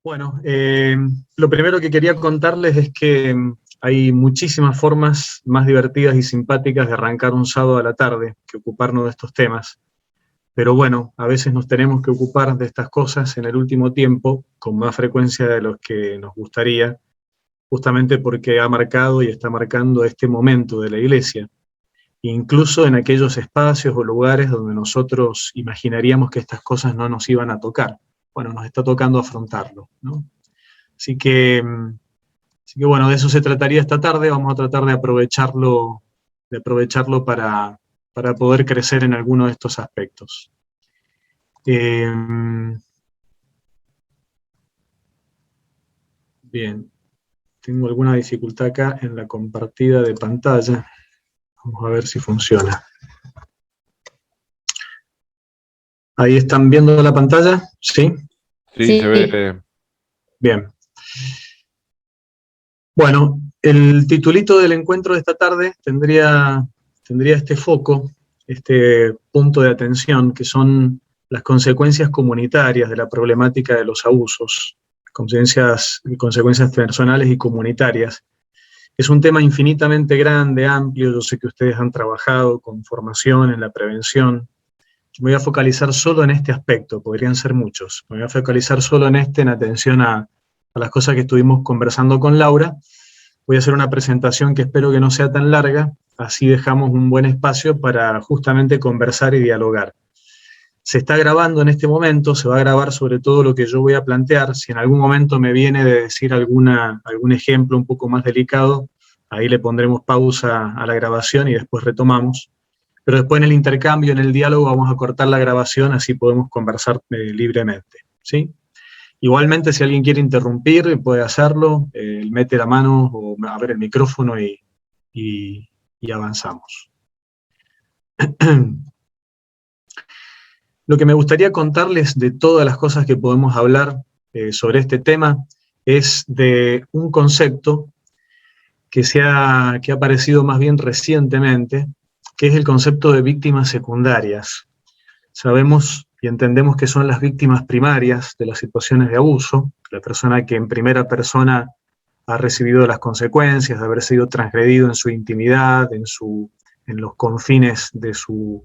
Bueno, lo primero que quería contarles es que hay muchísimas formas más divertidas y simpáticas de arrancar un sábado a la tarde que ocuparnos de estos temas. Pero bueno, a veces nos tenemos que ocupar de estas cosas en el último tiempo con más frecuencia de lo que nos gustaría, justamente porque ha marcado y está marcando este momento de la Iglesia, incluso en aquellos espacios o lugares donde nosotros imaginaríamos que estas cosas no nos iban a tocar. Bueno, nos está tocando afrontarlo, ¿no? Así que, así que bueno, de eso se trataría esta tarde. Vamos a tratar de aprovecharlo para poder crecer en alguno de estos aspectos. Bien, tengo alguna dificultad acá en la compartida de pantalla. Vamos a ver si funciona. ¿Ahí están viendo la pantalla? ¿Sí? Sí, se ve. Bien. Bueno, el titulito del encuentro de esta tarde tendría este foco, este punto de atención, que son las consecuencias comunitarias de la problemática de los abusos, consecuencias personales y comunitarias. Es un tema infinitamente grande, amplio. Yo sé que ustedes han trabajado con formación en la prevención. Yo me voy a focalizar solo en este aspecto, podrían ser muchos. Me voy a focalizar solo en en atención a las cosas que estuvimos conversando con Laura. Voy a hacer una presentación que espero que no sea tan larga, así dejamos un buen espacio para justamente conversar y dialogar. Se está grabando en este momento, se va a grabar sobre todo lo que yo voy a plantear. Si en algún momento me viene de decir algún ejemplo un poco más delicado, ahí le pondremos pausa a la grabación y después retomamos. Pero después en el intercambio, en el diálogo, vamos a cortar la grabación, así podemos conversar libremente, ¿sí? Igualmente, si alguien quiere interrumpir, puede hacerlo, mete la mano o a ver el micrófono y avanzamos. Lo que me gustaría contarles de todas las cosas que podemos hablar sobre este tema es de un concepto que ha aparecido más bien recientemente, que es el concepto de víctimas secundarias. Sabemos y entendemos que son las víctimas primarias de las situaciones de abuso, la persona que en primera persona ha recibido las consecuencias de haber sido transgredido en su intimidad, en los confines de su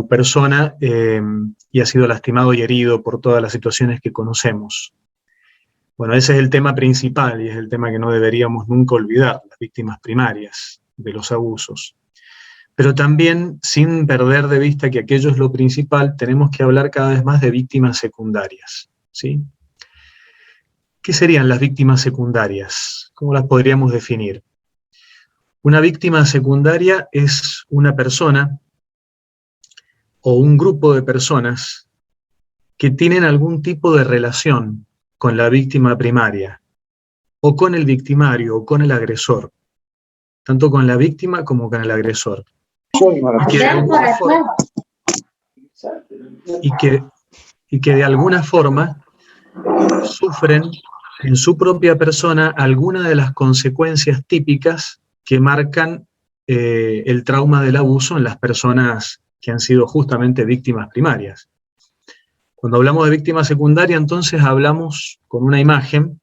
persona, y ha sido lastimado y herido por todas las situaciones que conocemos. Bueno, ese es el tema principal y es el tema que no deberíamos nunca olvidar, las víctimas primarias de los abusos. Pero también, sin perder de vista que aquello es lo principal, tenemos que hablar cada vez más de víctimas secundarias, ¿sí? ¿Qué serían las víctimas secundarias? ¿Cómo las podríamos definir? Una víctima secundaria es una persona o un grupo de personas que tienen algún tipo de relación con la víctima primaria, o con el victimario, o con el agresor, tanto con la víctima como con el agresor. Y que de alguna forma sufren en su propia persona alguna de las consecuencias típicas que marcan el trauma del abuso en las personas que han sido justamente víctimas primarias. Cuando hablamos de víctima secundaria, entonces hablamos con una imagen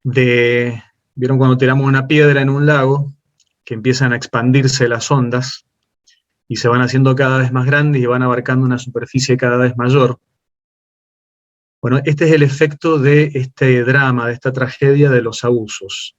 de, ¿vieron cuando tiramos una piedra en un lago? Que empiezan a expandirse las ondas y se van haciendo cada vez más grandes y van abarcando una superficie cada vez mayor. Bueno, este es el efecto de este drama, de esta tragedia de los abusos.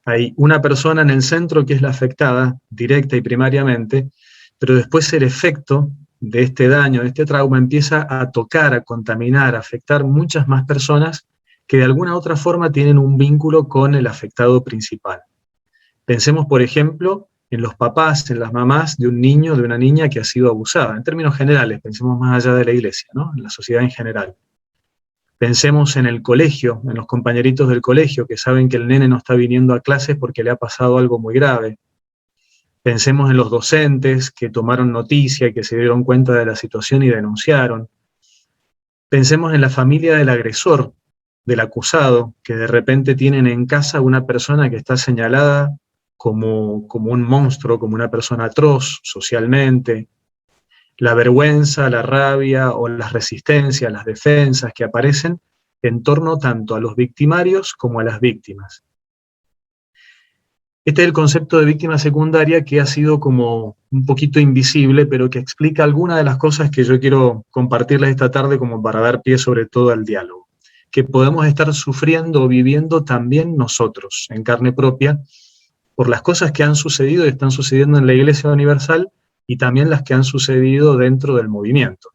Hay una persona en el centro que es la afectada, directa y primariamente, pero después el efecto de este daño, de este trauma, empieza a tocar, a contaminar, a afectar muchas más personas que de alguna otra forma tienen un vínculo con el afectado principal. Pensemos, por ejemplo, en los papás, en las mamás de un niño, de una niña que ha sido abusada. En términos generales, pensemos más allá de la iglesia, ¿no? En la sociedad en general. Pensemos en el colegio, en los compañeritos del colegio que saben que el nene no está viniendo a clases porque le ha pasado algo muy grave. Pensemos en los docentes que tomaron noticia y que se dieron cuenta de la situación y denunciaron. Pensemos en la familia del agresor, del acusado, que de repente tienen en casa una persona que está señalada como un monstruo, como una persona atroz socialmente. La vergüenza, la rabia o las resistencias, las defensas que aparecen en torno tanto a los victimarios como a las víctimas. Este es el concepto de víctima secundaria que ha sido como un poquito invisible, pero que explica algunas de las cosas que yo quiero compartirles esta tarde como para dar pie sobre todo al diálogo, que podemos estar sufriendo o viviendo también nosotros, en carne propia, por las cosas que han sucedido y están sucediendo en la Iglesia Universal y también las que han sucedido dentro del movimiento.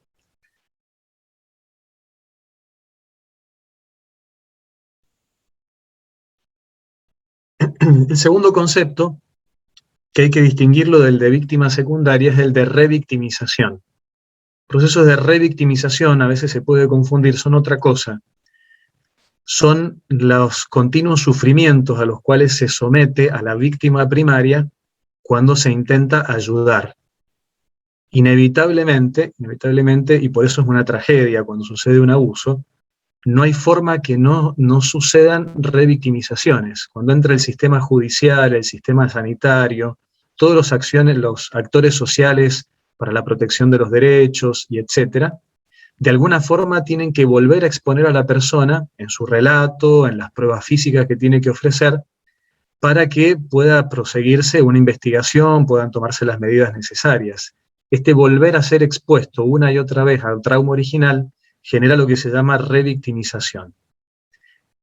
El segundo concepto, que hay que distinguirlo del de víctima secundaria, es el de revictimización. Procesos de revictimización, a veces se puede confundir, son otra cosa. Son los continuos sufrimientos a los cuales se somete a la víctima primaria cuando se intenta ayudar. Inevitablemente, y por eso es una tragedia cuando sucede un abuso, no hay forma que no sucedan revictimizaciones. Cuando entra el sistema judicial, el sistema sanitario, todos los actores sociales para la protección de los derechos y etcétera, de alguna forma tienen que volver a exponer a la persona en su relato, en las pruebas físicas que tiene que ofrecer, para que pueda proseguirse una investigación, puedan tomarse las medidas necesarias. Este volver a ser expuesto una y otra vez al trauma original genera lo que se llama revictimización.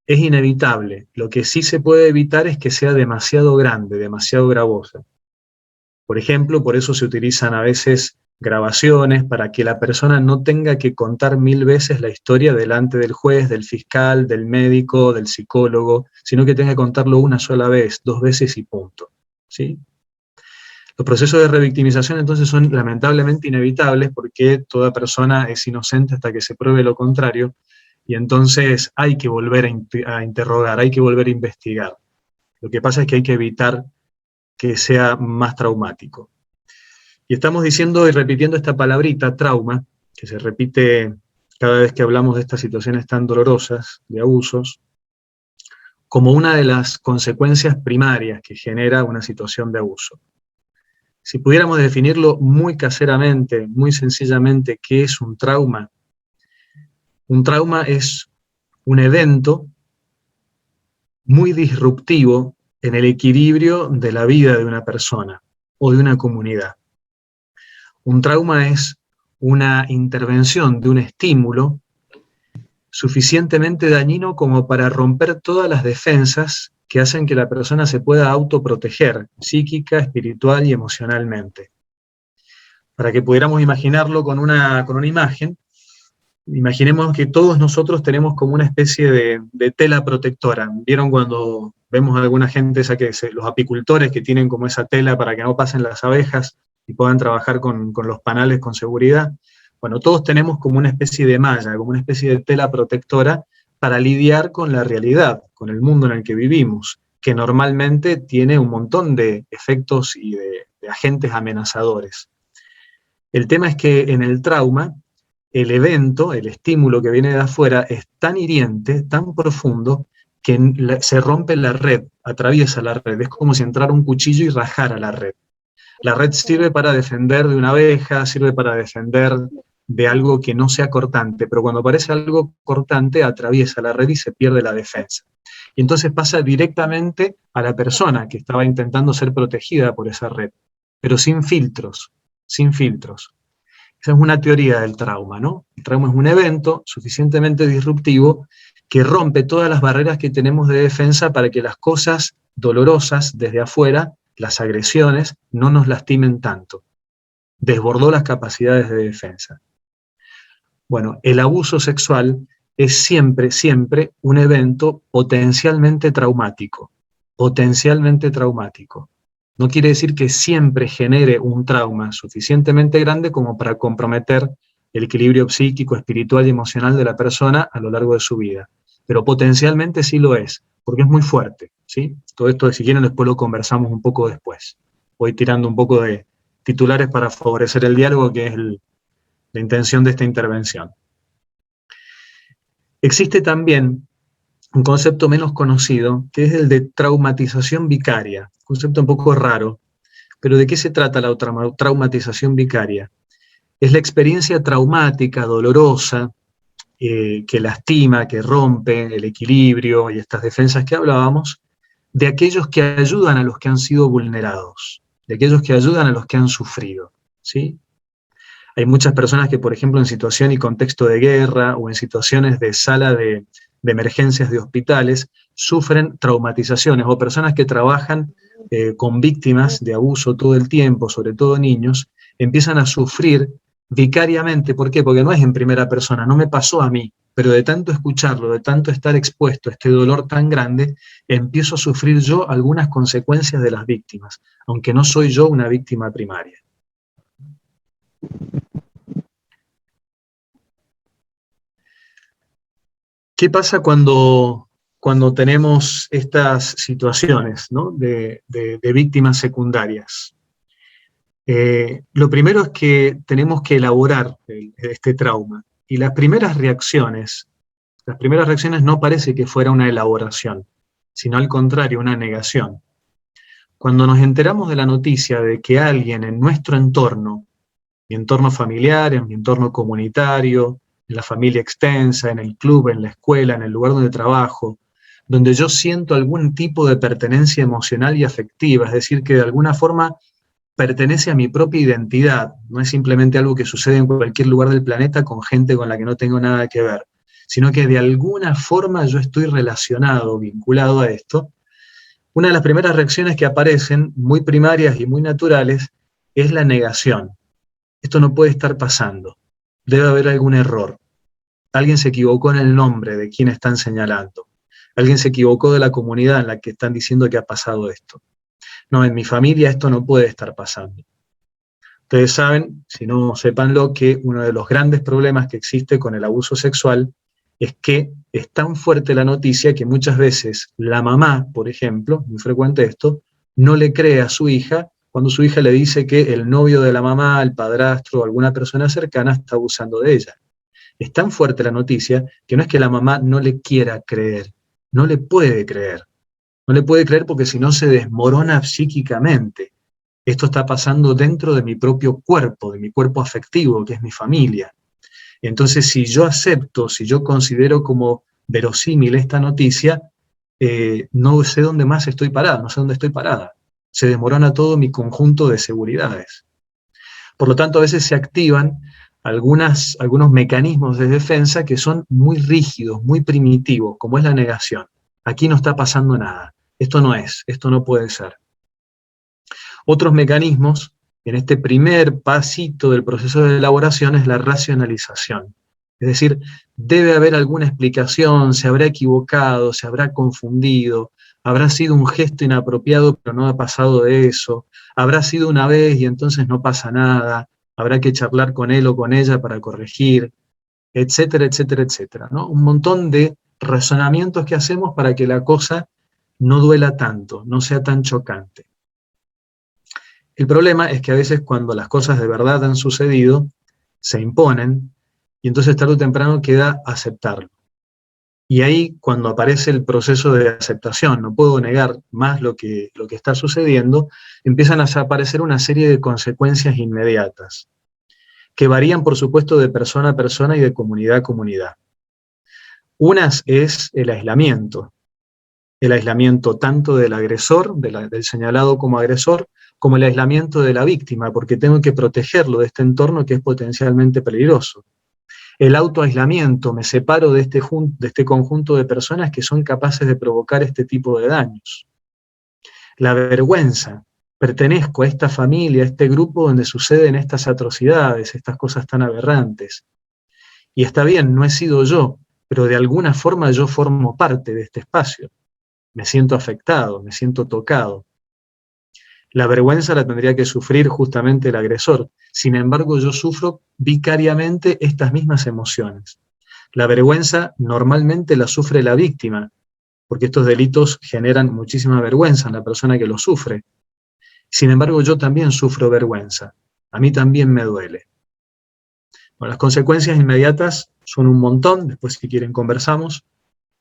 Es inevitable. Lo que sí se puede evitar es que sea demasiado grande, demasiado gravosa. Por ejemplo, por eso se utilizan a veces grabaciones para que la persona no tenga que contar 1000 veces la historia delante del juez, del fiscal, del médico, del psicólogo, sino que tenga que contarlo una sola vez, 2 veces y punto. ¿Sí? Los procesos de revictimización entonces son lamentablemente inevitables porque toda persona es inocente hasta que se pruebe lo contrario, y entonces hay que volver a interrogar, hay que volver a investigar. Lo que pasa es que hay que evitar que sea más traumático. Y estamos diciendo y repitiendo esta palabrita, trauma, que se repite cada vez que hablamos de estas situaciones tan dolorosas, de abusos, como una de las consecuencias primarias que genera una situación de abuso. Si pudiéramos definirlo muy caseramente, muy sencillamente, ¿qué es un trauma? Un trauma es un evento muy disruptivo en el equilibrio de la vida de una persona o de una comunidad. Un trauma es una intervención de un estímulo suficientemente dañino como para romper todas las defensas que hacen que la persona se pueda autoproteger, psíquica, espiritual y emocionalmente. Para que pudiéramos imaginarlo con una imagen, imaginemos que todos nosotros tenemos como una especie de tela protectora. ¿Vieron cuando vemos a alguna gente, los apicultores que tienen como esa tela para que no pasen las abejas y puedan trabajar con los panales con seguridad? Bueno, todos tenemos como una especie de malla, como una especie de tela protectora para lidiar con la realidad, con el mundo en el que vivimos, que normalmente tiene un montón de efectos y de agentes amenazadores. El tema es que en el trauma, el evento, el estímulo que viene de afuera es tan hiriente, tan profundo, que se rompe la red, atraviesa la red. Es como si entrara un cuchillo y rajara la red. La red sirve para defender de una abeja, sirve para defender de algo que no sea cortante, pero cuando aparece algo cortante atraviesa la red y se pierde la defensa. Y entonces pasa directamente a la persona que estaba intentando ser protegida por esa red, pero sin filtros, sin filtros. Esa es una teoría del trauma, ¿no? El trauma es un evento suficientemente disruptivo que rompe todas las barreras que tenemos de defensa para que las cosas dolorosas desde afuera, las agresiones, no nos lastimen tanto. Desbordó las capacidades de defensa. Bueno, el abuso sexual es siempre, siempre un evento potencialmente traumático. Potencialmente traumático. No quiere decir que siempre genere un trauma suficientemente grande como para comprometer el equilibrio psíquico, espiritual y emocional de la persona a lo largo de su vida. Pero potencialmente sí lo es, porque es muy fuerte, ¿sí? Todo esto, si quieren, después lo conversamos un poco después. Voy tirando un poco de titulares para favorecer el diálogo, que es la intención de esta intervención. Existe también un concepto menos conocido, que es el de traumatización vicaria, un concepto un poco raro, pero ¿de qué se trata la traumatización vicaria? Es la experiencia traumática, dolorosa, que lastima, que rompe el equilibrio y estas defensas que hablábamos, de aquellos que ayudan a los que han sido vulnerados, de aquellos que ayudan a los que han sufrido, ¿sí? Hay muchas personas que, por ejemplo, en situación y contexto de guerra o en situaciones de sala de emergencias de hospitales, sufren traumatizaciones, o personas que trabajan con víctimas de abuso todo el tiempo, sobre todo niños, empiezan a sufrir vicariamente. ¿Por qué? Porque no es en primera persona, no me pasó a mí, pero de tanto escucharlo, de tanto estar expuesto a este dolor tan grande, empiezo a sufrir yo algunas consecuencias de las víctimas, aunque no soy yo una víctima primaria. ¿Qué pasa cuando tenemos estas situaciones, ¿no?, de víctimas secundarias? Lo primero es que tenemos que elaborar este trauma. Y las primeras reacciones no parece que fuera una elaboración, sino al contrario, una negación. Cuando nos enteramos de la noticia de que alguien en nuestro entorno, mi entorno familiar, en mi entorno comunitario, en la familia extensa, en el club, en la escuela, en el lugar donde trabajo, donde yo siento algún tipo de pertenencia emocional y afectiva, es decir, que de alguna forma pertenece a mi propia identidad, no es simplemente algo que sucede en cualquier lugar del planeta con gente con la que no tengo nada que ver, sino que de alguna forma yo estoy relacionado, vinculado a esto. Una de las primeras reacciones que aparecen, muy primarias y muy naturales, es la negación. Esto no puede estar pasando, debe haber algún error. Alguien se equivocó en el nombre de quien están señalando. Alguien se equivocó de la comunidad en la que están diciendo que ha pasado esto. No, en mi familia esto no puede estar pasando. Ustedes saben, si no, sépanlo, que uno de los grandes problemas que existe con el abuso sexual es que es tan fuerte la noticia que muchas veces la mamá, por ejemplo, muy frecuente esto, no le cree a su hija cuando su hija le dice que el novio de la mamá, el padrastro o alguna persona cercana está abusando de ella. Es tan fuerte la noticia que no es que la mamá no le quiera creer, no le puede creer. No le puede creer porque si no se desmorona psíquicamente. Esto está pasando dentro de mi propio cuerpo, de mi cuerpo afectivo, que es mi familia. Entonces, si yo acepto, si yo considero como verosímil esta noticia, no sé dónde más estoy parada, no sé dónde estoy parada. Se desmorona todo mi conjunto de seguridades. Por lo tanto, a veces se activan algunos mecanismos de defensa que son muy rígidos, muy primitivos, como es la negación. Aquí no está pasando nada. Esto no es, esto no puede ser. Otros mecanismos, en este primer pasito del proceso de elaboración, es la racionalización. Es decir, debe haber alguna explicación, se habrá equivocado, se habrá confundido, habrá sido un gesto inapropiado, pero no ha pasado de eso, habrá sido una vez y entonces no pasa nada, habrá que charlar con él o con ella para corregir, etcétera, etcétera, etcétera, ¿no? Un montón de razonamientos que hacemos para que la cosa no duela tanto, no sea tan chocante. El problema es que a veces cuando las cosas de verdad han sucedido, se imponen, y entonces tarde o temprano queda aceptarlo. Y ahí, cuando aparece el proceso de aceptación, no puedo negar más lo que está sucediendo, empiezan a aparecer una serie de consecuencias inmediatas, que varían, por supuesto, de persona a persona y de comunidad a comunidad. Unas es el aislamiento tanto del agresor, del señalado como agresor, como el aislamiento de la víctima, porque tengo que protegerlo de este entorno que es potencialmente peligroso. El autoaislamiento, me separo de este conjunto de personas que son capaces de provocar este tipo de daños. La vergüenza, pertenezco a esta familia, a este grupo donde suceden estas atrocidades, estas cosas tan aberrantes. Y está bien, no he sido yo, pero de alguna forma yo formo parte de este espacio. Me siento afectado, me siento tocado. La vergüenza la tendría que sufrir justamente el agresor. Sin embargo, yo sufro vicariamente estas mismas emociones. La vergüenza normalmente la sufre la víctima, porque estos delitos generan muchísima vergüenza en la persona que los sufre. Sin embargo, yo también sufro vergüenza. A mí también me duele. Bueno, las consecuencias inmediatas son un montón, después si quieren conversamos,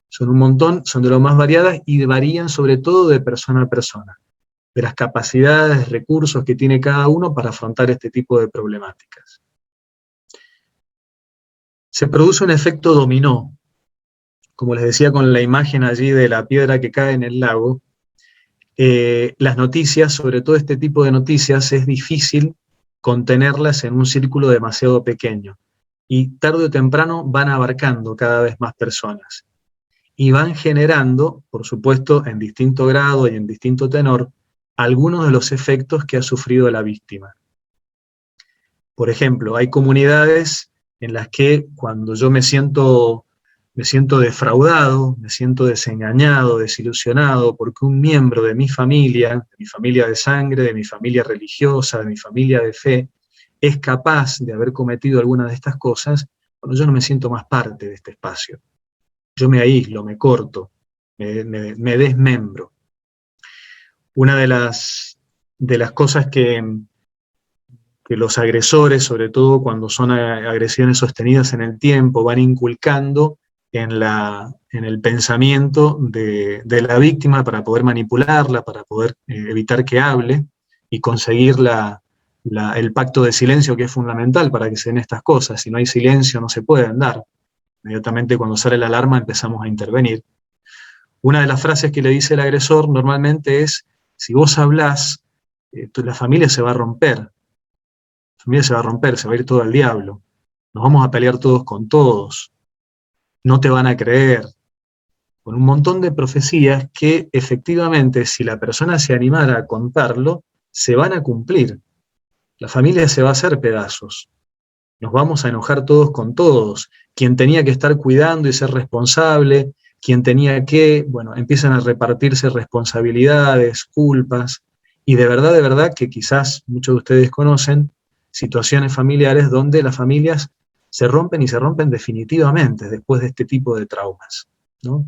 son un montón, son de lo más variadas y varían sobre todo de persona a persona, de las capacidades, recursos que tiene cada uno para afrontar este tipo de problemáticas. se produce un efecto dominó. Como les decía con la imagen allí de la piedra que cae en el lago, las noticias, sobre todo este tipo de noticias, es difícil contenerlas en un círculo demasiado pequeño. Y tarde o temprano van abarcando cada vez más personas. Y van generando, por supuesto, en distinto grado y en distinto tenor, algunos de los efectos que ha sufrido la víctima. Por ejemplo, hay comunidades en las que cuando yo me siento defraudado, me siento desengañado, desilusionado, porque un miembro de mi familia de sangre, de mi familia religiosa, de mi familia de fe, es capaz de haber cometido alguna de estas cosas, bueno, yo no me siento más parte de este espacio. Yo me aíslo, me corto, me desmembro. Una de las cosas que los agresores, sobre todo cuando son agresiones sostenidas en el tiempo, van inculcando en el pensamiento de la víctima para poder manipularla, para poder evitar que hable y conseguir el pacto de silencio, que es fundamental para que se den estas cosas. Si no hay silencio no se pueden dar. Inmediatamente cuando sale la alarma empezamos a intervenir. Una de las frases que le dice el agresor normalmente es: si vos hablás, la familia se va a romper. La familia se va a romper, se va a ir todo al diablo. Nos vamos a pelear todos con todos. No te van a creer. Con un montón de profecías que efectivamente, si la persona se animara a contarlo, se van a cumplir. La familia se va a hacer pedazos. Nos vamos a enojar todos con todos. Quien tenía que estar cuidando y ser responsable, quien tenía que, bueno, empiezan a repartirse responsabilidades, culpas, y de verdad que quizás muchos de ustedes conocen situaciones familiares donde las familias se rompen y se rompen definitivamente después de este tipo de traumas, ¿no?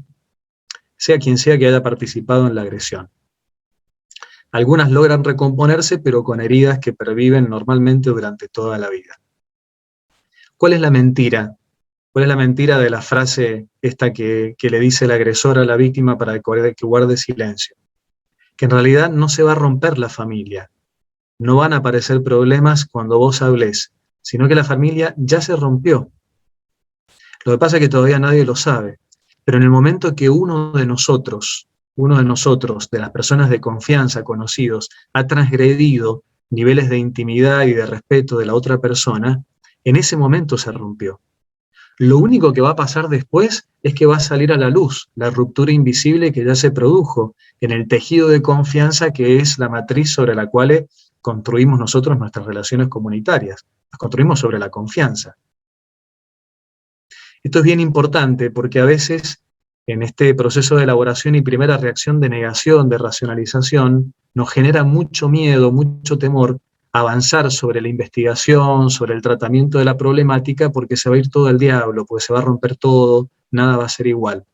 Sea quien sea que haya participado en la agresión. Algunas logran recomponerse, pero con heridas que perviven normalmente durante toda la vida. ¿Cuál es la mentira? ¿Cuál es la mentira de la frase esta que le dice el agresor a la víctima para que guarde silencio? Que en realidad no se va a romper la familia. No van a aparecer problemas cuando vos hables, sino que la familia ya se rompió. Lo que pasa es que todavía nadie lo sabe. Pero en el momento que uno de nosotros, de las personas de confianza, conocidos, ha transgredido niveles de intimidad y de respeto de la otra persona, en ese momento se rompió. Lo único que va a pasar después es que va a salir a la luz la ruptura invisible que ya se produjo en el tejido de confianza que es la matriz sobre la cual construimos nosotros nuestras relaciones comunitarias. Las construimos sobre la confianza. Esto es bien importante porque a veces en este proceso de elaboración y primera reacción de negación, de racionalización, nos genera mucho miedo, mucho temor avanzar sobre la investigación, sobre el tratamiento de la problemática, porque se va a ir todo al diablo, porque se va a romper todo, nada va a ser igual.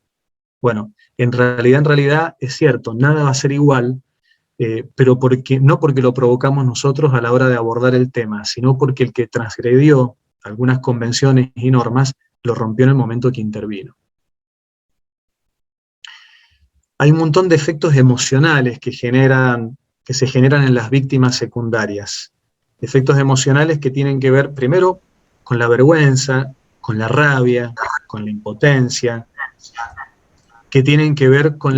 Bueno, en realidad es cierto, nada va a ser igual, pero no porque lo provocamos nosotros a la hora de abordar el tema, sino porque el que transgredió algunas convenciones y normas lo rompió en el momento que intervino. Hay un montón de efectos emocionales que se generan en las víctimas secundarias. Efectos emocionales que tienen que ver primero con la vergüenza, con la rabia, con la impotencia, que tienen que ver con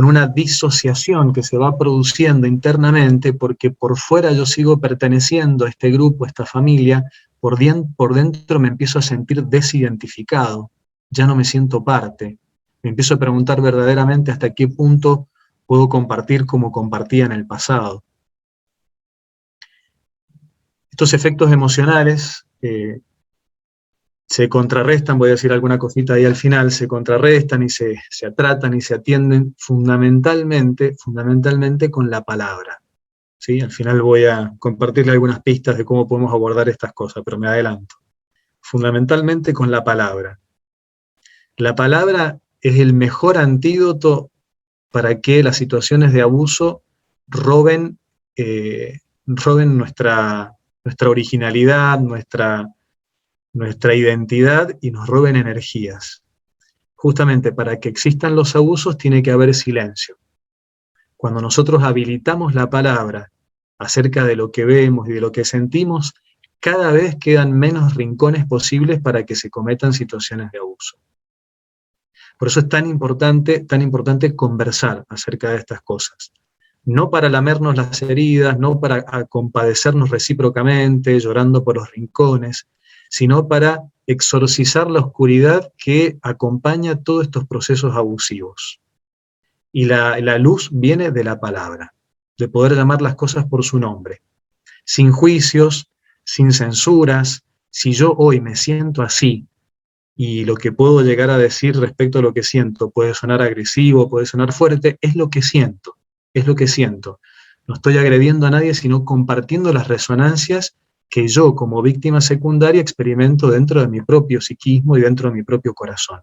una disociación que se va produciendo internamente porque por fuera yo sigo perteneciendo a este grupo, a esta familia, por dentro me empiezo a sentir desidentificado, ya no me siento parte. Me empiezo a preguntar verdaderamente hasta qué punto puedo compartir como compartía en el pasado. Estos efectos emocionales se contrarrestan, voy a decir alguna cosita ahí al final, se contrarrestan y se tratan y se atienden fundamentalmente con la palabra. ¿Sí? Al final voy a compartirle algunas pistas de cómo podemos abordar estas cosas, pero me adelanto. Fundamentalmente con la palabra. La palabra es el mejor antídoto para que las situaciones de abuso roben nuestra originalidad, nuestra identidad y nos roben energías. Justamente para que existan los abusos tiene que haber silencio. Cuando nosotros habilitamos la palabra acerca de lo que vemos y de lo que sentimos, cada vez quedan menos rincones posibles para que se cometan situaciones de abuso. Por eso es tan importante conversar acerca de estas cosas. No para lamernos las heridas, no para compadecernos recíprocamente, llorando por los rincones, sino para exorcizar la oscuridad que acompaña todos estos procesos abusivos. Y la luz viene de la palabra, de poder llamar las cosas por su nombre, sin juicios, sin censuras. Si yo hoy me siento así, y lo que puedo llegar a decir respecto a lo que siento puede sonar agresivo, puede sonar fuerte, es lo que siento, es lo que siento. No estoy agrediendo a nadie, sino compartiendo las resonancias que yo, como víctima secundaria, experimento dentro de mi propio psiquismo y dentro de mi propio corazón.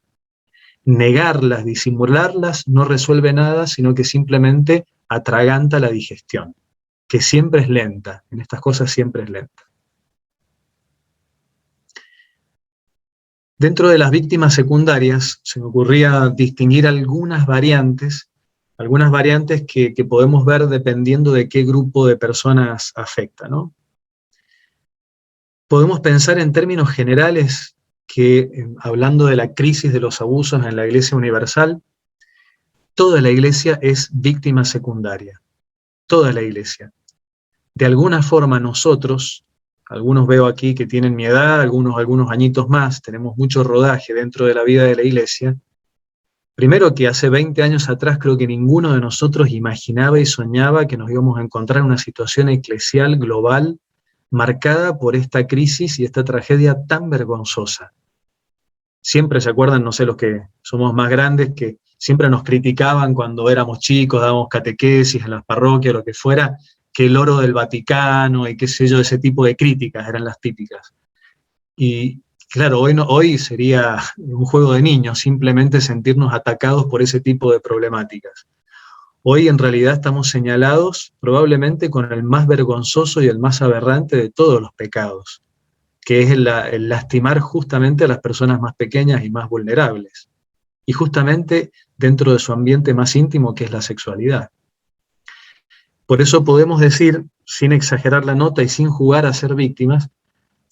Negarlas, disimularlas, no resuelve nada, sino que simplemente atraganta la digestión, que siempre es lenta, en estas cosas siempre es lenta. Dentro de las víctimas secundarias se me ocurría distinguir algunas variantes que podemos ver dependiendo de qué grupo de personas afecta, ¿no? Podemos pensar en términos generales que, hablando de la crisis de los abusos en la Iglesia Universal, toda la Iglesia es víctima secundaria, toda la Iglesia. De alguna forma nosotros, algunos veo aquí que tienen mi edad, algunos añitos más, tenemos mucho rodaje dentro de la vida de la Iglesia. Primero que hace 20 años atrás creo que ninguno de nosotros imaginaba y soñaba que nos íbamos a encontrar en una situación eclesial global marcada por esta crisis y esta tragedia tan vergonzosa. Siempre se acuerdan, no sé, los que somos más grandes, que siempre nos criticaban cuando éramos chicos, dábamos catequesis en las parroquias, lo que fuera, que el oro del Vaticano y qué sé yo, ese tipo de críticas eran las típicas. Y claro, hoy sería un juego de niños simplemente sentirnos atacados por ese tipo de problemáticas. Hoy en realidad estamos señalados probablemente con el más vergonzoso y el más aberrante de todos los pecados, que es el lastimar justamente a las personas más pequeñas y más vulnerables, y justamente dentro de su ambiente más íntimo, que es la sexualidad. Por eso podemos decir, sin exagerar la nota y sin jugar a ser víctimas,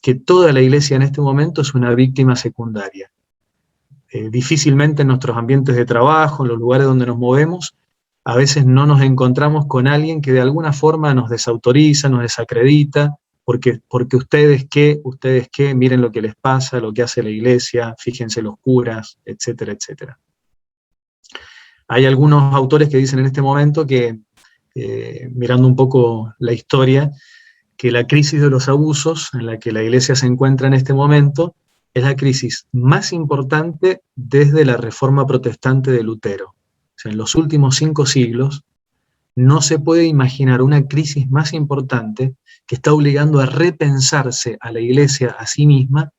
que toda la Iglesia en este momento es una víctima secundaria. Difícilmente en nuestros ambientes de trabajo, en los lugares donde nos movemos, a veces no nos encontramos con alguien que de alguna forma nos desautoriza, nos desacredita, porque ustedes qué, miren lo que les pasa, lo que hace la Iglesia, fíjense los curas, etcétera, etcétera. Hay algunos autores que dicen en este momento que, mirando un poco la historia, que la crisis de los abusos en la que la Iglesia se encuentra en este momento es la crisis más importante desde la Reforma Protestante de Lutero. O sea, en los últimos 5 siglos no se puede imaginar una crisis más importante que está obligando a repensarse a la Iglesia a sí misma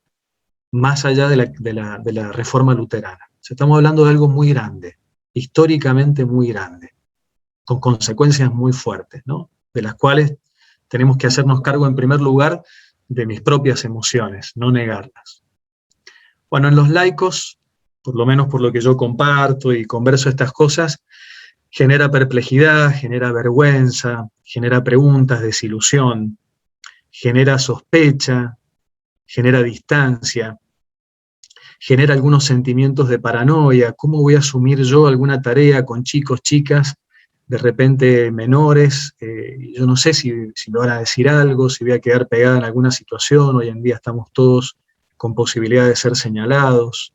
más allá de la Reforma Luterana. O sea, estamos hablando de algo muy grande, históricamente muy grande, con consecuencias muy fuertes, ¿no? De las cuales tenemos que hacernos cargo en primer lugar de mis propias emociones, no negarlas. Bueno, en los laicos, por lo menos por lo que yo comparto y converso estas cosas, genera perplejidad, genera vergüenza, genera preguntas, desilusión, genera sospecha, genera distancia, genera algunos sentimientos de paranoia. ¿Cómo voy a asumir yo alguna tarea con chicos, chicas, de repente menores? Yo no sé si me van a decir algo, si voy a quedar pegada en alguna situación. Hoy en día estamos todos con posibilidad de ser señalados.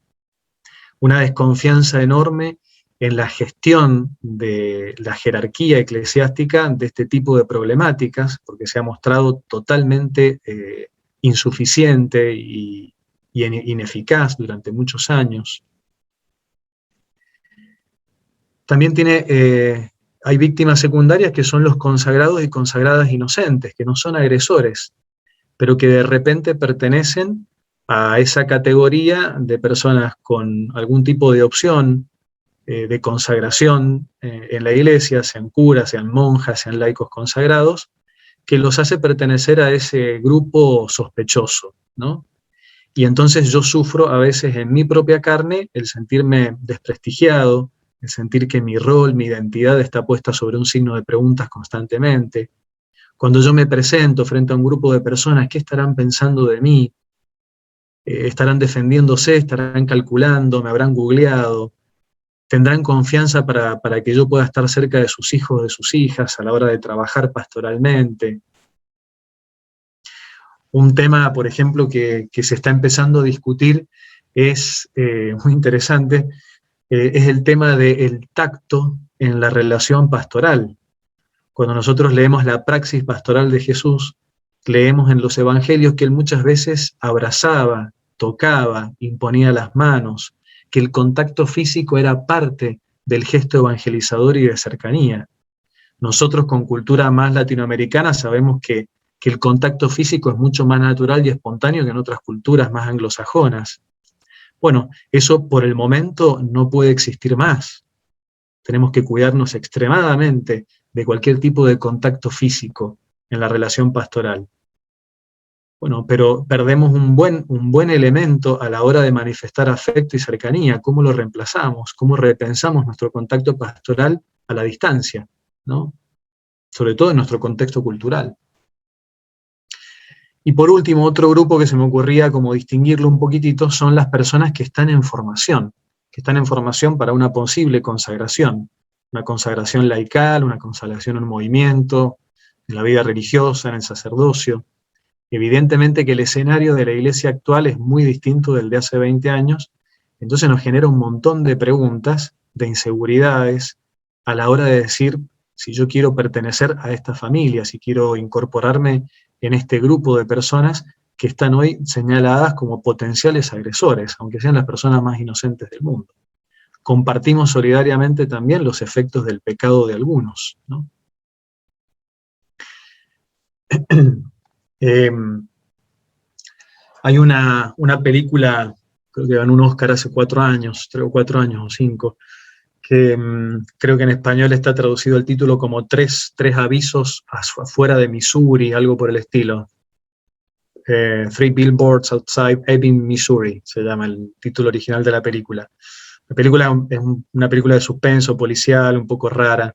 Una desconfianza enorme en la gestión de la jerarquía eclesiástica de este tipo de problemáticas, porque se ha mostrado totalmente insuficiente y ineficaz durante muchos años. También hay víctimas secundarias que son los consagrados y consagradas inocentes, que no son agresores, pero que de repente pertenecen a esa categoría de personas con algún tipo de opción de consagración en la Iglesia, sean curas, sean monjas, sean laicos consagrados, que los hace pertenecer a ese grupo sospechoso, ¿no? Y entonces yo sufro a veces en mi propia carne el sentirme desprestigiado, el sentir que mi rol, mi identidad está puesta sobre un signo de preguntas constantemente, Cuando yo me presento frente a un grupo de personas, ¿qué estarán pensando de mí? ¿Estarán defendiéndose? ¿Estarán calculando? ¿Me habrán googleado? ¿Tendrán confianza para que yo pueda estar cerca de sus hijos, de sus hijas, a la hora de trabajar pastoralmente? Un tema, por ejemplo, que se está empezando a discutir es muy interesante, es el tema del tacto en la relación pastoral. Cuando nosotros leemos la praxis pastoral de Jesús, leemos en los evangelios que él muchas veces abrazaba, tocaba, imponía las manos, que el contacto físico era parte del gesto evangelizador y de cercanía. Nosotros con cultura más latinoamericana sabemos que el contacto físico es mucho más natural y espontáneo que en otras culturas más anglosajonas. Bueno, eso por el momento no puede existir más. Tenemos que cuidarnos extremadamente de cualquier tipo de contacto físico en la relación pastoral. Bueno, pero perdemos un buen elemento a la hora de manifestar afecto y cercanía. ¿Cómo lo reemplazamos? ¿Cómo repensamos nuestro contacto pastoral a la distancia, ¿no? Sobre todo en nuestro contexto cultural. Y por último, otro grupo que se me ocurría como distinguirlo un poquitito son las personas que están en formación para una posible consagración, una consagración laical, una consagración en un movimiento, en la vida religiosa, en el sacerdocio. Evidentemente que el escenario de la iglesia actual es muy distinto del de hace 20 años, entonces nos genera un montón de preguntas, de inseguridades, a la hora de decir si yo quiero pertenecer a esta familia, si quiero incorporarme en este grupo de personas que están hoy señaladas como potenciales agresores, aunque sean las personas más inocentes del mundo. Compartimos solidariamente también los efectos del pecado de algunos, ¿no? Hay una película, creo que ganó un Oscar hace 4 años, 3 o 4 años o 5, que creo que en español está traducido el título como tres avisos afuera de Missouri, algo por el estilo. 3 Billboards Outside Ebbing, Missouri, se llama el título original de la película. La película es una película de suspenso, policial, un poco rara,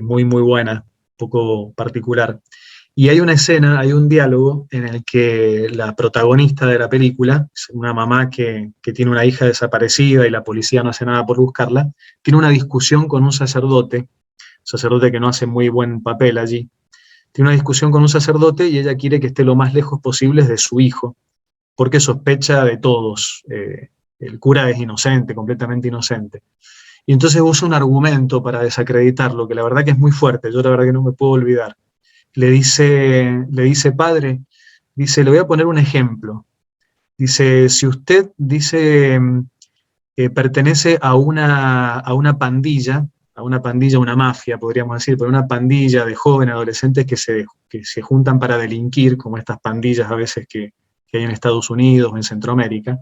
muy buena, un poco particular. Y hay una escena, hay un diálogo en el que la protagonista de la película, una mamá que tiene una hija desaparecida y la policía no hace nada por buscarla, tiene una discusión con un sacerdote que no hace muy buen papel allí. Tiene una discusión con un sacerdote y ella quiere que esté lo más lejos posible de su hijo, porque sospecha de todos. El cura es inocente, completamente inocente. Y entonces usa un argumento para desacreditarlo, que la verdad que es muy fuerte, yo la verdad que no me puedo olvidar. Le dice, padre, dice, le voy a poner un ejemplo. Dice, si usted dice pertenece a una pandilla, una mafia, podríamos decir, pero una pandilla de jóvenes, adolescentes que se juntan para delinquir, como estas pandillas a veces que hay en Estados Unidos o en Centroamérica.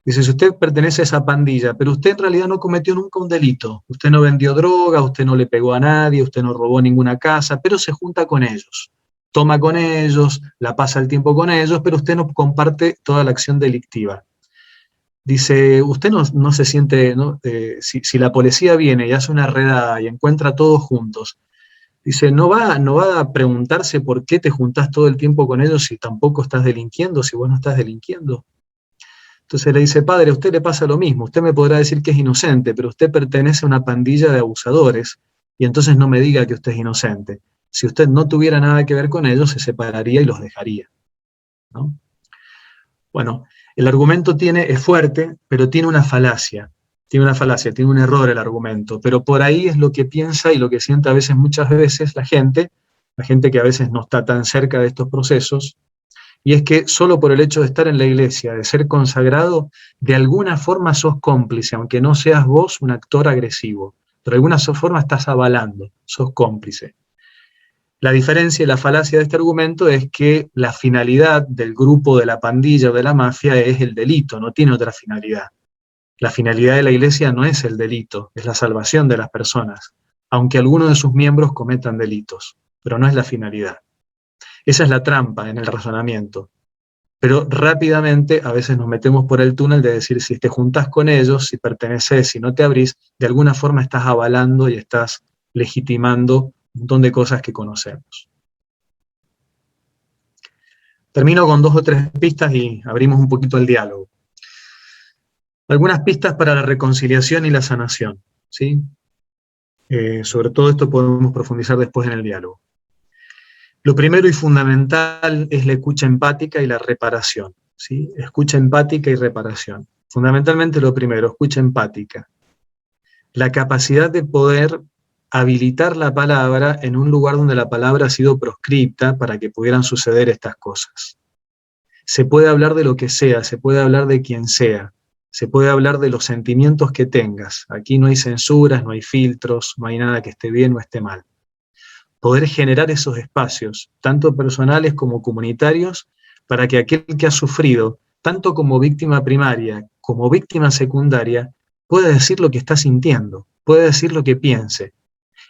Dice, si usted pertenece a esa pandilla, pero usted en realidad no cometió nunca un delito, usted no vendió droga, usted no le pegó a nadie, usted no robó ninguna casa, pero se junta con ellos, toma con ellos, la pasa el tiempo con ellos, pero usted no comparte toda la acción delictiva. Dice, usted no se siente, ¿no? Si la policía viene y hace una redada y encuentra a todos juntos, dice, no va a preguntarse por qué te juntás todo el tiempo con ellos si tampoco estás delinquiendo, si vos no estás delinquiendo. Entonces le dice, padre, a usted le pasa lo mismo, usted me podrá decir que es inocente, pero usted pertenece a una pandilla de abusadores, y entonces no me diga que usted es inocente. Si usted no tuviera nada que ver con ellos, se separaría y los dejaría, ¿no? Bueno, el argumento es fuerte, pero tiene una falacia, tiene un error el argumento, pero por ahí es lo que piensa y lo que siente a veces, muchas veces, la gente que a veces no está tan cerca de estos procesos, y es que solo por el hecho de estar en la iglesia, de ser consagrado, de alguna forma sos cómplice, aunque no seas vos un actor agresivo, pero de alguna forma estás avalando, sos cómplice. La diferencia y la falacia de este argumento es que la finalidad del grupo, de la pandilla o de la mafia es el delito, no tiene otra finalidad. La finalidad de la iglesia no es el delito, es la salvación de las personas, aunque algunos de sus miembros cometan delitos, pero no es la finalidad. Esa es la trampa en el razonamiento. Pero rápidamente a veces nos metemos por el túnel de decir, si te juntás con ellos, si perteneces, si no te abrís, de alguna forma estás avalando y estás legitimando un montón de cosas que conocemos. Termino con 2 o 3 pistas y abrimos un poquito el diálogo. Algunas pistas para la reconciliación y la sanación, ¿sí? Sobre todo esto podemos profundizar después en el diálogo. Lo primero y fundamental es la escucha empática y la reparación, ¿sí? Escucha empática y reparación. Fundamentalmente lo primero, escucha empática. La capacidad de poder habilitar la palabra en un lugar donde la palabra ha sido proscripta para que pudieran suceder estas cosas. Se puede hablar de lo que sea, se puede hablar de quien sea, se puede hablar de los sentimientos que tengas. Aquí no hay censuras, no hay filtros, no hay nada que esté bien o esté mal. Poder generar esos espacios, tanto personales como comunitarios, para que aquel que ha sufrido, tanto como víctima primaria como víctima secundaria, pueda decir lo que está sintiendo, pueda decir lo que piense,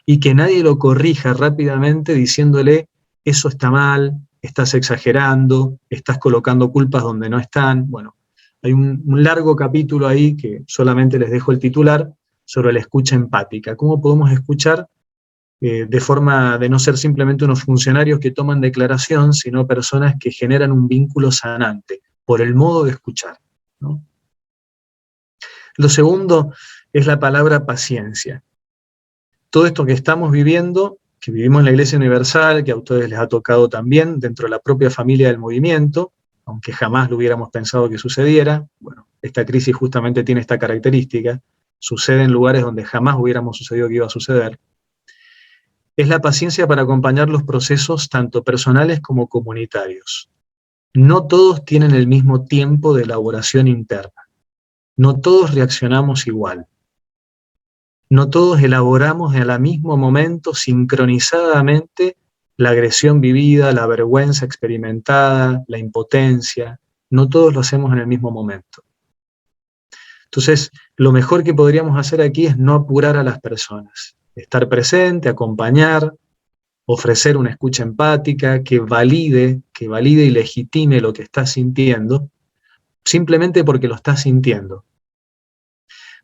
y que nadie lo corrija rápidamente diciéndole, eso está mal, estás exagerando, estás colocando culpas donde no están. Bueno, hay un largo capítulo ahí, que solamente les dejo el titular, sobre la escucha empática. ¿Cómo podemos escuchar de forma de no ser simplemente unos funcionarios que toman declaración, sino personas que generan un vínculo sanante, por el modo de escuchar, ¿no? Lo segundo es la palabra paciencia. Todo esto que estamos viviendo, que vivimos en la Iglesia Universal, que a ustedes les ha tocado también dentro de la propia familia del movimiento, aunque jamás lo hubiéramos pensado que sucediera, bueno, esta crisis justamente tiene esta característica, sucede en lugares donde jamás hubiéramos sucedido que iba a suceder, es la paciencia para acompañar los procesos tanto personales como comunitarios. No todos tienen el mismo tiempo de elaboración interna, no todos reaccionamos igual. No todos elaboramos en el mismo momento, sincronizadamente, la agresión vivida, la vergüenza experimentada, la impotencia. No todos lo hacemos en el mismo momento. Entonces, lo mejor que podríamos hacer aquí es no apurar a las personas. Estar presente, acompañar, ofrecer una escucha empática que valide y legitime lo que estás sintiendo, simplemente porque lo estás sintiendo.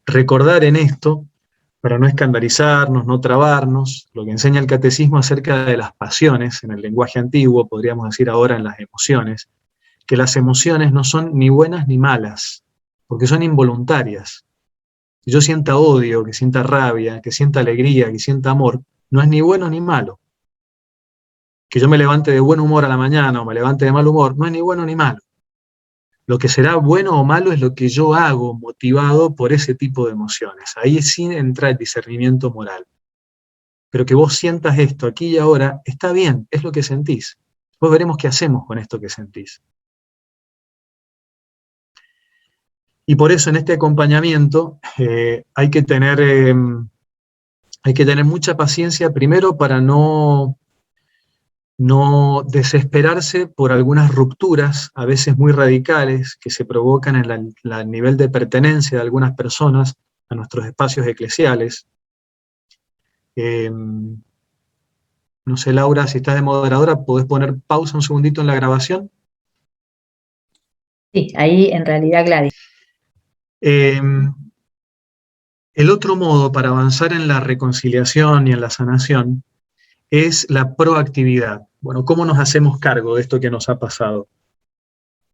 Recordar en esto, para no escandalizarnos, no trabarnos, lo que enseña el catecismo acerca de las pasiones, en el lenguaje antiguo, podríamos decir ahora en las emociones, que las emociones no son ni buenas ni malas, porque son involuntarias. Que yo sienta odio, que sienta rabia, que sienta alegría, que sienta amor, no es ni bueno ni malo. Que yo me levante de buen humor a la mañana o me levante de mal humor, no es ni bueno ni malo. Lo que será bueno o malo es lo que yo hago motivado por ese tipo de emociones. Ahí sí entra el discernimiento moral. Pero que vos sientas esto aquí y ahora, está bien, es lo que sentís. Después veremos qué hacemos con esto que sentís. Y por eso en este acompañamiento hay que tener mucha paciencia, primero para no desesperarse por algunas rupturas, a veces muy radicales, que se provocan en el nivel de pertenencia de algunas personas a nuestros espacios eclesiales. No sé, Laura, si estás de moderadora, ¿podés poner pausa un segundito en la grabación? Sí, ahí en realidad Gladys. El otro modo para avanzar en la reconciliación y en la sanación es la proactividad. Bueno, ¿cómo nos hacemos cargo de esto que nos ha pasado?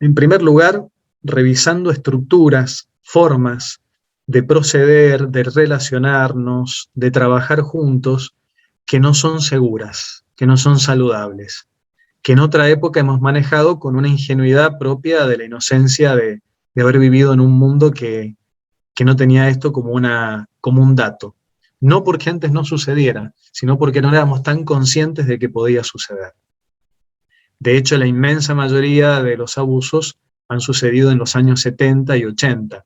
En primer lugar, revisando estructuras, formas de proceder, de relacionarnos, de trabajar juntos, que no son seguras, que no son saludables, que en otra época hemos manejado con una ingenuidad propia de la inocencia de haber vivido en un mundo que no tenía esto como un dato. No porque antes no sucediera, sino porque no éramos tan conscientes de que podía suceder. De hecho, la inmensa mayoría de los abusos han sucedido en los años 70 y 80,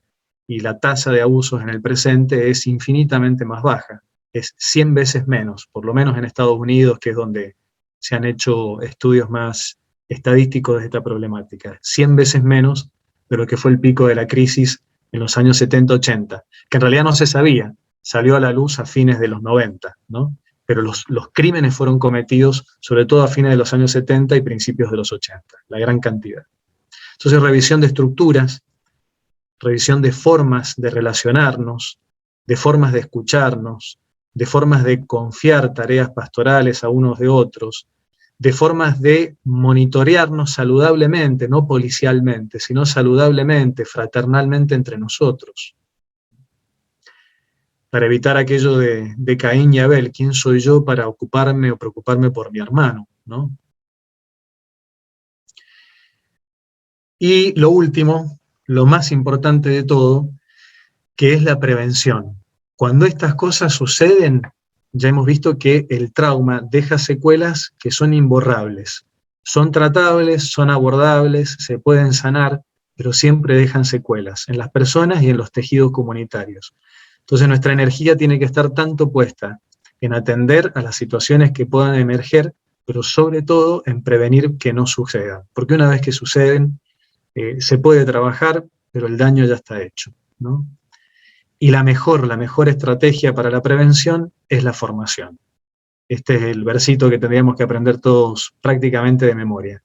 y la tasa de abusos en el presente es infinitamente más baja, es 100 veces menos, por lo menos en Estados Unidos, que es donde se han hecho estudios más estadísticos de esta problemática, 100 veces menos de lo que fue el pico de la crisis en los años 70-80, que en realidad no se sabía, salió a la luz a fines de los 90, ¿no? Pero los crímenes fueron cometidos sobre todo a fines de los años 70 y principios de los 80, la gran cantidad. Entonces, revisión de estructuras, revisión de formas de relacionarnos, de formas de escucharnos, de formas de confiar tareas pastorales a unos de otros, de formas de monitorearnos saludablemente, no policialmente, sino saludablemente, fraternalmente entre nosotros. Para evitar aquello de Caín y Abel, ¿quién soy yo para ocuparme o preocuparme por mi hermano? ¿No? Y lo último, lo más importante de todo, que es la prevención. Cuando estas cosas suceden, ya hemos visto que el trauma deja secuelas que son imborrables. Son tratables, son abordables, se pueden sanar, pero siempre dejan secuelas en las personas y en los tejidos comunitarios. Entonces nuestra energía tiene que estar tanto puesta en atender a las situaciones que puedan emerger, pero sobre todo en prevenir que no sucedan. Porque una vez que suceden, se puede trabajar, pero el daño ya está hecho, ¿no? Y la mejor estrategia para la prevención es la formación. Este es el versito que tendríamos que aprender todos prácticamente de memoria.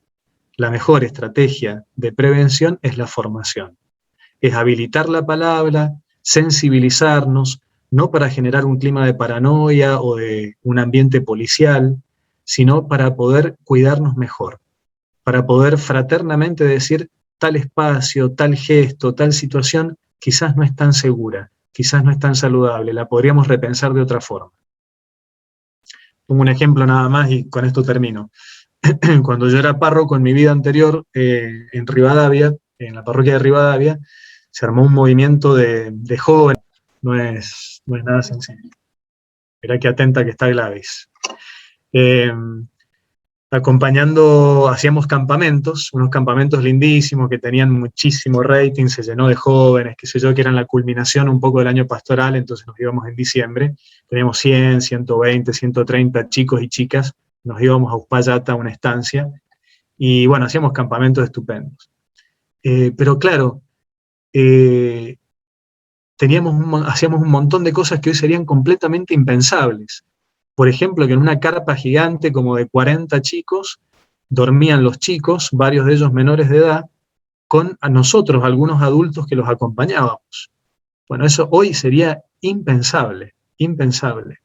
La mejor estrategia de prevención es la formación. Es habilitar la palabra, sensibilizarnos, no para generar un clima de paranoia o de un ambiente policial, sino para poder cuidarnos mejor, para poder fraternamente decir tal espacio, tal gesto, tal situación quizás no es tan segura, quizás no es tan saludable, la podríamos repensar de otra forma. Pongo un ejemplo nada más y con esto termino. Cuando yo era párroco en mi vida anterior, en Rivadavia, en la parroquia de Rivadavia, se armó un movimiento de jóvenes, no es nada sencillo. Mirá qué atenta que está Gladys. Acompañando, hacíamos campamentos, unos campamentos lindísimos que tenían muchísimo rating, se llenó de jóvenes, qué sé yo, que eran la culminación un poco del año pastoral, entonces nos íbamos en diciembre, teníamos 100, 120, 130 chicos y chicas, nos íbamos a Uspallata, a una estancia, y bueno, hacíamos campamentos estupendos. Pero claro, hacíamos un montón de cosas que hoy serían completamente impensables. Por ejemplo, que en una carpa gigante como de 40 chicos, dormían los chicos, varios de ellos menores de edad, con a nosotros, algunos adultos que los acompañábamos. Bueno, eso hoy sería impensable, impensable.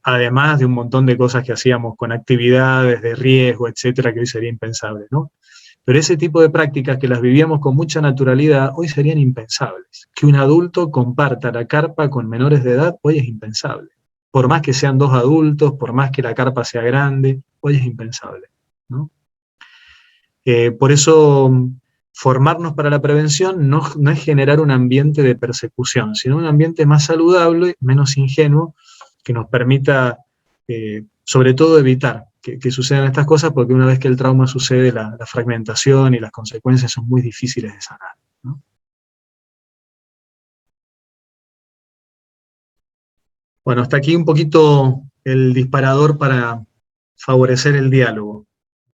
Además de un montón de cosas que hacíamos con actividades de riesgo, etcétera, que hoy sería impensable, ¿no? Pero ese tipo de prácticas que las vivíamos con mucha naturalidad, hoy serían impensables. Que un adulto comparta la carpa con menores de edad, hoy es impensable. Por más que sean dos adultos, por más que la carpa sea grande, hoy es impensable, ¿no? Por eso, formarnos para la prevención no es generar un ambiente de persecución, sino un ambiente más saludable, menos ingenuo, que nos permita, sobre todo, evitar que sucedan estas cosas, porque una vez que el trauma sucede, la fragmentación y las consecuencias son muy difíciles de sanar, ¿no? Bueno, hasta aquí un poquito el disparador para favorecer el diálogo.